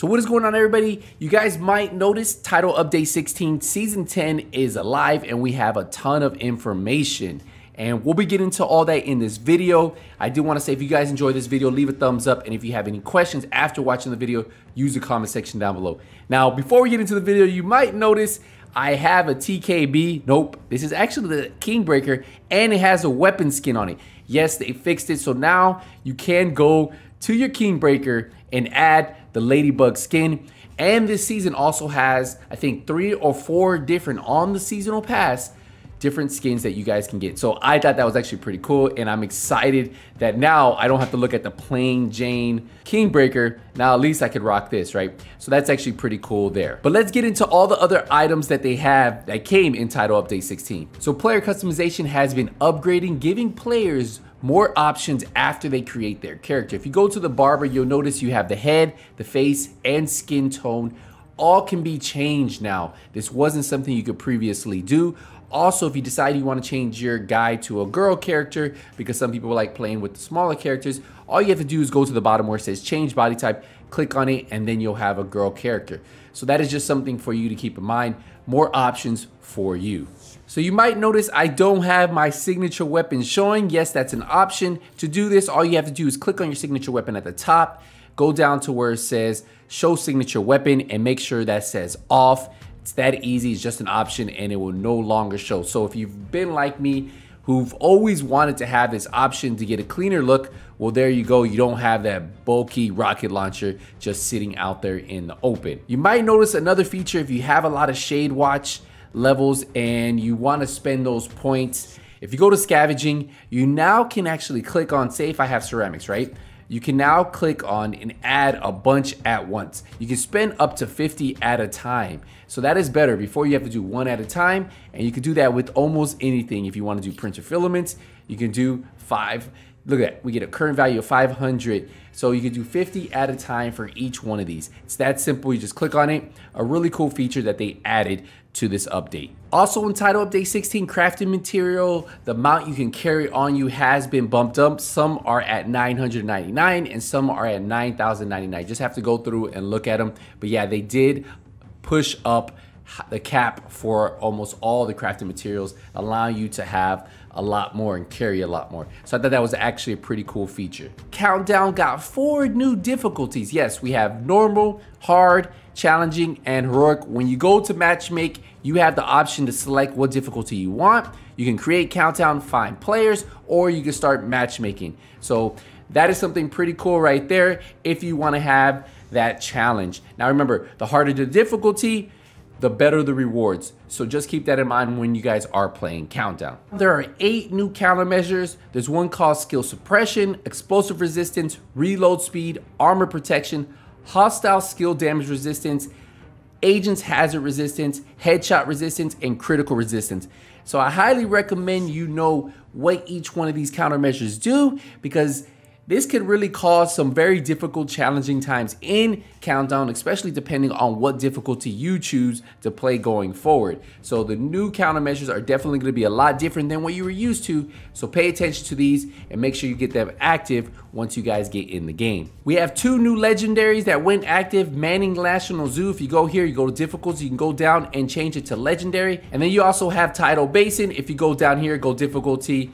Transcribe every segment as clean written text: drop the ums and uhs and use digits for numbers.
So what is going on, everybody? You guys might notice Title Update 16 Season 10 is alive and we have a ton of information. And we'll be getting to all that in this video. I do want to say, if you guys enjoyed this video, leave a thumbs up. And if you have any questions after watching the video, use the comment section down below. Now, before we get into the video, you might notice I have a TKB. Nope, this is actually the Kingbreaker, and it has a weapon skin on it. Yes, they fixed it, so now you can go to your Kingbreaker and add the Ladybug Skin. And this season also has, I think, 3 or 4 different on the seasonal pass, different skins that you guys can get. So I thought that was actually pretty cool, and I'm excited that now I don't have to look at the plain Jane Kingbreaker. Now at least I could rock this, right? So that's actually pretty cool there. But let's get into all the other items that they have that came in Title Update 16. So player customization has been upgrading, giving players more options after they create their character. If you go to the barber, you'll notice you have the head, the face, and skin tone. All can be changed now. This wasn't something you could previously do. Also, if you decide you want to change your guy to a girl character, because some people like playing with the smaller characters, all you have to do is go to the bottom where it says change body type, click on it, and then you'll have a girl character. So that is just something for you to keep in mind. More options for you. So you might notice I don't have my signature weapon showing. Yes, that's an option. To do this, all you have to do is click on your signature weapon at the top, go down to where it says show signature weapon, and make sure that says off. It's that easy. It's just an option and it will no longer show. So if you've been like me, who've always wanted to have this option to get a cleaner look, well, there you go. You don't have that bulky rocket launcher just sitting out there in the open. You might notice another feature if you have a lot of Shade Watch levels and you want to spend those points. If you go to Scavenging, you now can actually click on, say if I have ceramics, right? You can now click on and add a bunch at once. You can spend up to 50 at a time. So that is better. Before, you have to do 1 at a time, and you can do that with almost anything. If you want to do printer filaments, you can do 5. Look at that, we get a current value of 500. So you can do 50 at a time for each one of these. It's that simple. You just click on it. A really cool feature that they added to this update. Also in Title Update 16, crafting material, the amount you can carry on you has been bumped up. Some are at 999 and some are at 9,099. Just have to go through and look at them. But yeah, they did push up the cap for almost all the crafting materials, allowing you to have a lot more and carry a lot more. So I thought that was actually a pretty cool feature. Countdown got 4 new difficulties. Yes, we have normal, hard, challenging, and heroic. When you go to matchmake, you have the option to select what difficulty you want. You can create Countdown, find players, or you can start matchmaking. So that is something pretty cool right there if you want to have that challenge. Now remember, the harder the difficulty, the better the rewards. So just keep that in mind when you guys are playing Countdown. There are 8 new countermeasures. There's one called skill suppression, explosive resistance, reload speed, armor protection, hostile skill damage resistance, agent's hazard resistance, headshot resistance, and critical resistance. So I highly recommend you know what each one of these countermeasures do, because this could really cause some very difficult, challenging times in Countdown, especially depending on what difficulty you choose to play going forward. So the new countermeasures are definitely going to be a lot different than what you were used to. So pay attention to these and make sure you get them active once you guys get in the game. We have 2 new legendaries that went active. Manning National Zoo. If you go here, you go to difficulty, you can go down and change it to legendary. And then you also have Tidal Basin. If you go down here, go difficulty,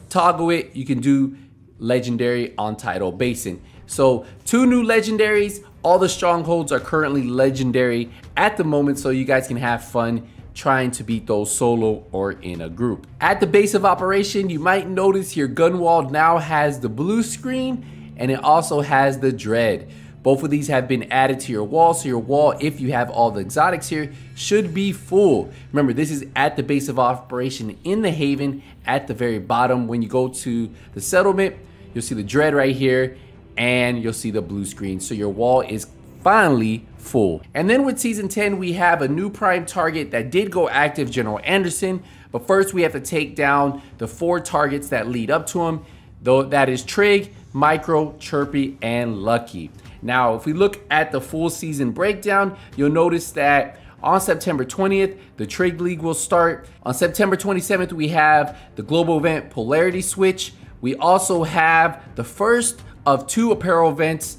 toggle it, you can do legendary on Tidal Basin. So 2 new legendaries. All the strongholds are currently legendary at the moment, so you guys can have fun trying to beat those solo or in a group. At the base of operation, you might notice your gun wall now has the blue screen and it also has the dread. Both of these have been added to your wall, so your wall, if you have all the exotics here, should be full. Remember, this is at the base of operation in the Haven. At the very bottom, when you go to the settlement, you'll see the dread right here and you'll see the blue screen. So your wall is finally full. And then with Season 10, we have a new prime target that did go active, General Anderson. But first we have to take down the 4 targets that lead up to him. Though that is Trig, Micro, Chirpy, and Lucky. Now, if we look at the full season breakdown, you'll notice that on September 20th, the Trig League will start. On September 27th, we have the global event Polarity Switch. We also have the first of 2 apparel events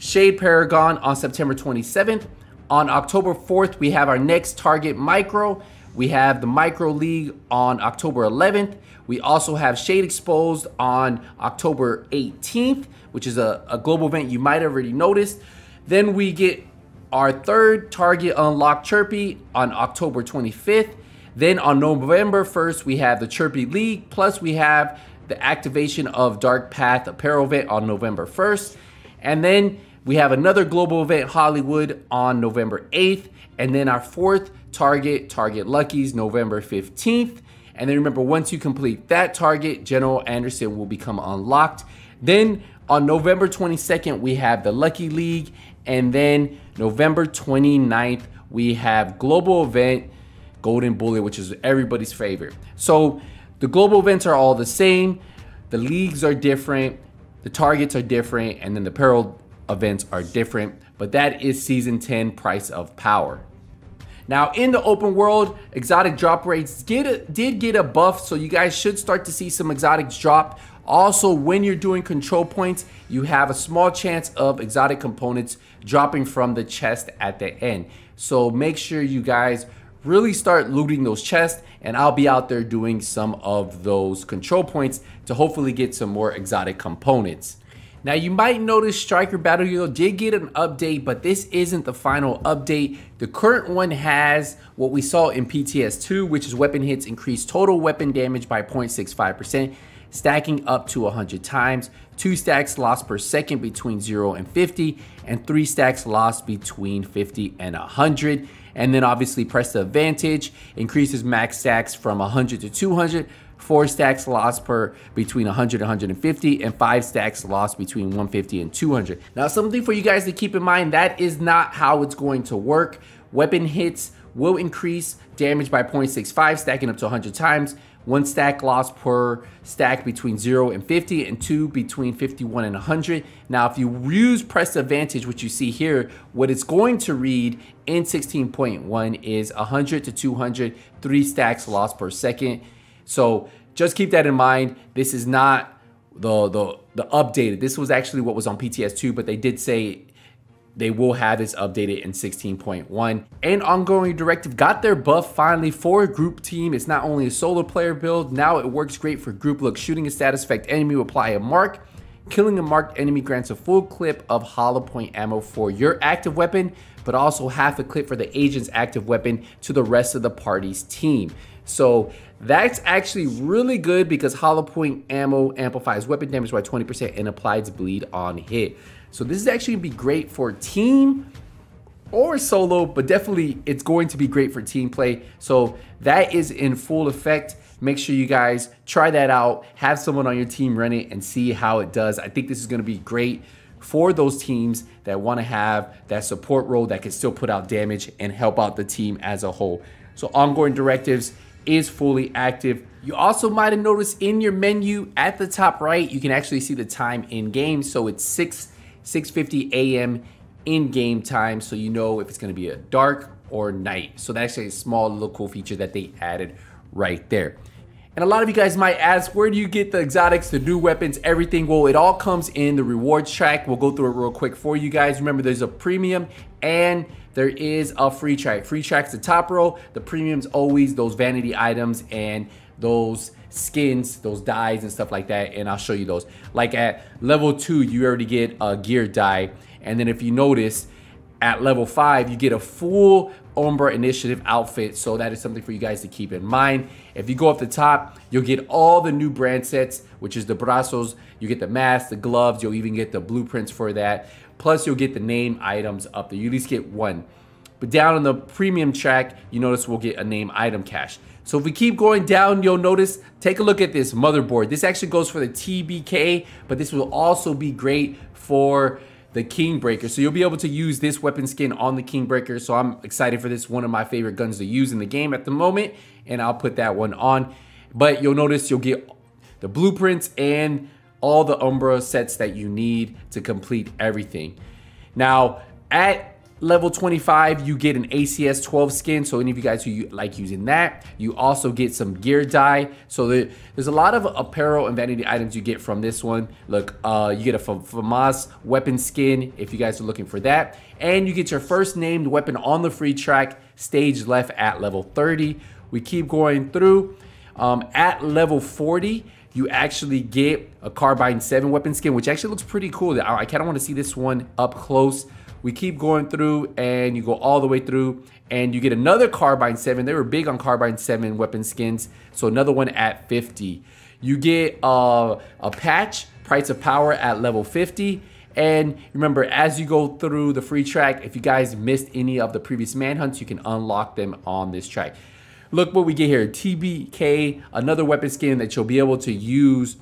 Shade Paragon on September 27th. On October 4th, we have our next target micro. We have the Micro League on October 11th. We also have Shade Exposed on October 18th, which is a global event you might have already noticed. Then we get our third target unlock Chirpy on October 25th. Then on November 1st, we have the Chirpy League, plus we have the activation of Dark Path Apparel event on November 1st. And then we have another global event, Hollywood, on November 8th. And then our fourth target Luckies, November 15th. And then remember, once you complete that target, General Anderson will become unlocked. Then on November 22nd, we have the Lucky League. And then November 29th, we have global event, Golden Bullet, which is everybody's favorite. So the global events are all the same. The leagues are different. The targets are different. And then the apparel events are different. But that is Season 10 Price of Power. Now in the open world, exotic drop rates did get a buff, so you guys should start to see some exotics drop. Also, when you're doing control points, you have a small chance of exotic components dropping from the chest at the end. So make sure you guys really start looting those chests, and I'll be out there doing some of those control points to hopefully get some more exotic components. Now you might notice Striker Battle Hero did get an update, but this isn't the final update. The current one has what we saw in PTS2, which is weapon hits increase total weapon damage by 0.65%, stacking up to 100 times, 2 stacks lost per second between 0 and 50, and 3 stacks lost between 50 and 100. And then obviously Press the Advantage increases max stacks from 100 to 200, 4 stacks lost per between 100 and 150, and 5 stacks lost between 150 and 200. Now something for you guys to keep in mind, that is not how it's going to work. Weapon hits will increase damage by 0.65, stacking up to 100 times. 1 stack lost per stack between 0 and 50, and 2 between 51 and 100. Now if you use Press Advantage, which you see here, what it's going to read in 16.1 is 100 to 200, 3 stacks lost per second. So just keep that in mind. This is not the updated. This was actually what was on PTS2, but they did say they will have this updated in 16.1. And Ongoing Directive got their buff finally for group team. It's not only a solo player build, now it works great for group. Look, shooting a status effect enemy will apply a mark. Killing a marked enemy grants a full clip of hollow point ammo for your active weapon, but also half a clip for the agent's active weapon to the rest of the party's team. So that's actually really good because hollow point ammo amplifies weapon damage by 20% and applies bleed on hit. So this is actually gonna be great for team or solo, but definitely it's going to be great for team play. So that is in full effect. Make sure you guys try that out, have someone on your team run it and see how it does. I think this is gonna be great for those teams that wanna have that support role that can still put out damage and help out the team as a whole. So Ongoing Directives is fully active. You also might have noticed in your menu at the top right, you can actually see the time in game. So it's 6:50 a.m. in game time, so you know if it's gonna be a dark or night. So that's actually a small little cool feature that they added right there. And a lot of you guys might ask, where do you get the exotics, the new weapons, everything? Well, it all comes in the rewards track. We'll go through it real quick for you guys. Remember, there's a premium and there is a free track. Free track's the top row. The premium's always those vanity items and those skins, those dyes and stuff like that. And I'll show you those. Like at level 2, you already get a gear dye. And then if you notice, at level 5, you get a full Umbra Initiative outfit. So that is something for you guys to keep in mind. If you go up the top, you'll get all the new brand sets, which is the brazos. You get the mask, the gloves. You'll even get the blueprints for that. Plus, you'll get the name items up there. You at least get one. But down on the premium track, you notice we'll get a name item cache. So if we keep going down, you'll notice, take a look at this motherboard. This actually goes for the TBK, but this will also be great for the Kingbreaker. So you'll be able to use this weapon skin on the Kingbreaker. So I'm excited for this, one of my favorite guns to use in the game at the moment, and I'll put that one on. But you'll notice you'll get the blueprints and all the Umbra sets that you need to complete everything. Now, at level 25, you get an ACS 12 skin. So any of you guys who like using that, you also get some gear dye. So there's a lot of apparel and vanity items you get from this one. Look, you get a FAMAS weapon skin if you guys are looking for that. And you get your first named weapon on the free track, stage left at level 30. We keep going through. At level 40, you actually get a Carbine 7 weapon skin, which actually looks pretty cool. I kind of want to see this one up close. We keep going through and you go all the way through and you get another Carbine 7. They were big on Carbine 7 weapon skins. So another one at 50. You get a patch, Price of Power at level 50. And remember, as you go through the free track, if you guys missed any of the previous manhunts, you can unlock them on this track. Look what we get here, TBK, another weapon skin that you'll be able to use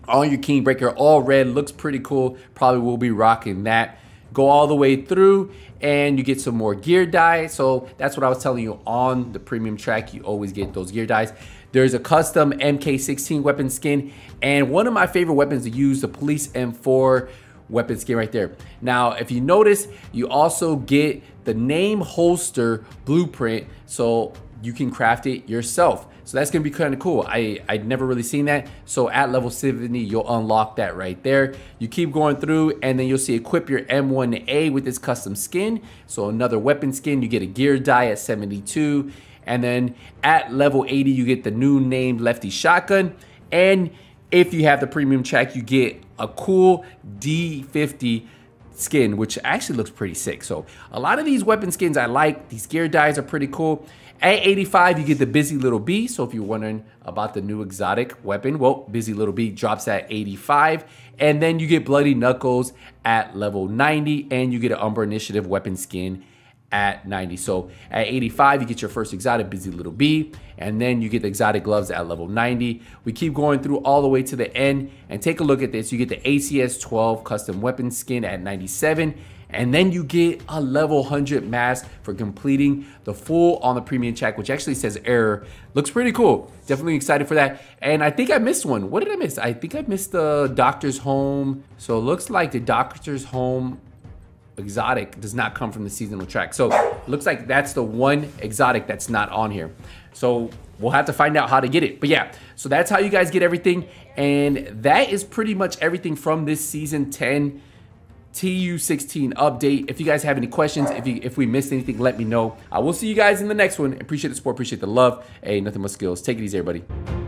on your King Breaker. All red, looks pretty cool. Probably will be rocking that. Go all the way through and you get some more gear dye. So that's what I was telling you on the premium track. You always get those gear dyes. There's a custom MK16 weapon skin. And one of my favorite weapons to use, the Police M4 weapon skin right there. Now, if you notice, you also get the name holster blueprint. So you can craft it yourself. So that's gonna be kind of cool. I'd never really seen that. So at level 70, you'll unlock that right there. You keep going through and then you'll see equip your M1A with this custom skin. So another weapon skin, you get a gear dye at 72. And then at level 80, you get the new named Lefty shotgun. And if you have the premium track, you get a cool D50 skin, which actually looks pretty sick. So a lot of these weapon skins I like. These gear dyes are pretty cool. At 85, you get the Busy Little Bee. So if you're wondering about the new exotic weapon, well, Busy Little Bee drops at 85. And then you get Bloody Knuckles at level 90. And you get an Umbra Initiative weapon skin at 90. So at 85, you get your first exotic Busy Little Bee. And then you get the exotic gloves at level 90. We keep going through all the way to the end. And take a look at this. You get the ACS 12 custom weapon skin at 97. And then you get a level 100 mask for completing the full on the premium track, which actually says error. Looks pretty cool. Definitely excited for that. And I think I missed one. What did I miss? I think I missed the Doctor's Home. So it looks like the Doctor's Home exotic does not come from the seasonal track. So it looks like that's the one exotic that's not on here. So we'll have to find out how to get it. But yeah, so that's how you guys get everything. And that is pretty much everything from this season 10 TU16 update. If you guys have any questions, if we missed anything, let me know. I will see you guys in the next one. Appreciate the support, appreciate the love. Hey, nothing but skills. Take it easy, everybody.